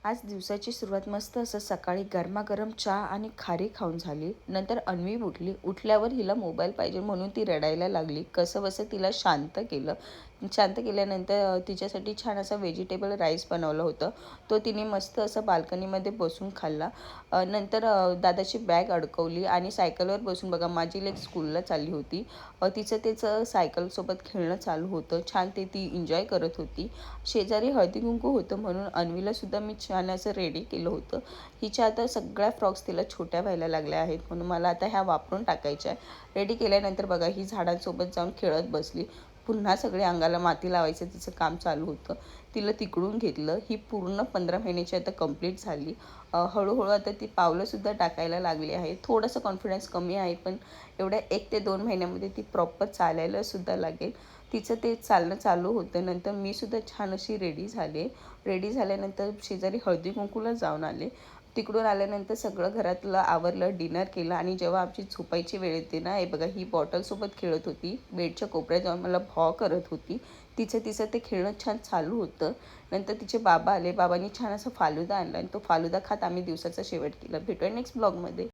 आज दिवसाची सुरुवात मस्त असं सकाळी गरमागरम चहा आणि खारी खाऊन झाली. नंतर अन्वी उठली. उठल्यावर हिला मोबाईल पाहिजे म्हणून ती रडायला लागली. कसंबसं तिला शांत केलं. शांत केल्यानंतर तिच्यासाठी छान असा व्हेजिटेबल राईस बनवलं होतं. तो तिने मस्त असं बाल्कनीमध्ये बसून खाल्ला. नंतर दादाची बॅग अडकवली आणि सायकलवर बसून बघा माझी लेक स्कूलला चालली होती. तिचं सायकलसोबत खेळणं चालू होतं. छान ती एन्जॉय करत होती. शेजारी हळदी कुंकू होतं म्हणून अन्वीलासुद्धा मी छान असं रेडी केलं होतं. हिच्या आता सगळ्या फ्रॉक्स तिला छोट्या व्हायला लागल्या आहेत म्हणून मला आता ह्या वापरून टाकायच्या आहे. रेडी केल्यानंतर बघा ही झाडांसोबत जाऊन खेळत बसली. पुन्हा सगळे अंगाला माती लावायचं तिचं काम चालू होतं. तिला तिकडून घेतलं. ही पूर्ण 15 महिन्याची आता कंप्लीट झाली. हळूहळू आता ती पावलंसुद्धा टाकायला लागली आहे. थोडंसं कॉन्फिडन्स कमी आहे पण एवढ्या 1 ते 2 महिन्यामध्ये ती प्रॉपर चालायलासुद्धा लागेल. तिचं ते चालणं चालू होतं. नंतर मीसुद्धा छान अशी रेडी झाले. रेडी झाल्यानंतर शेजारी हळदी कुंकूला जाऊन आले. तिकडून आल्यानंतर सगळं घरातलं आवरलं, डिनर केलं आणि जेव्हा आमची झोपायची वेळ येते ना, हे बघा ही बॉटलसोबत खेळत होती. बेडच्या कोपऱ्यात जाऊन मला भॉ करत होती. तिचं ते खेळणं छान चालू होतं. नंतर तिचे बाबा आले. बाबांनी छान असा फालुदा आणला आणि तो फालुदा खात आम्ही दिवसाचा शेवट केला. भेटूया नेक्स्ट ब्लॉगमध्ये.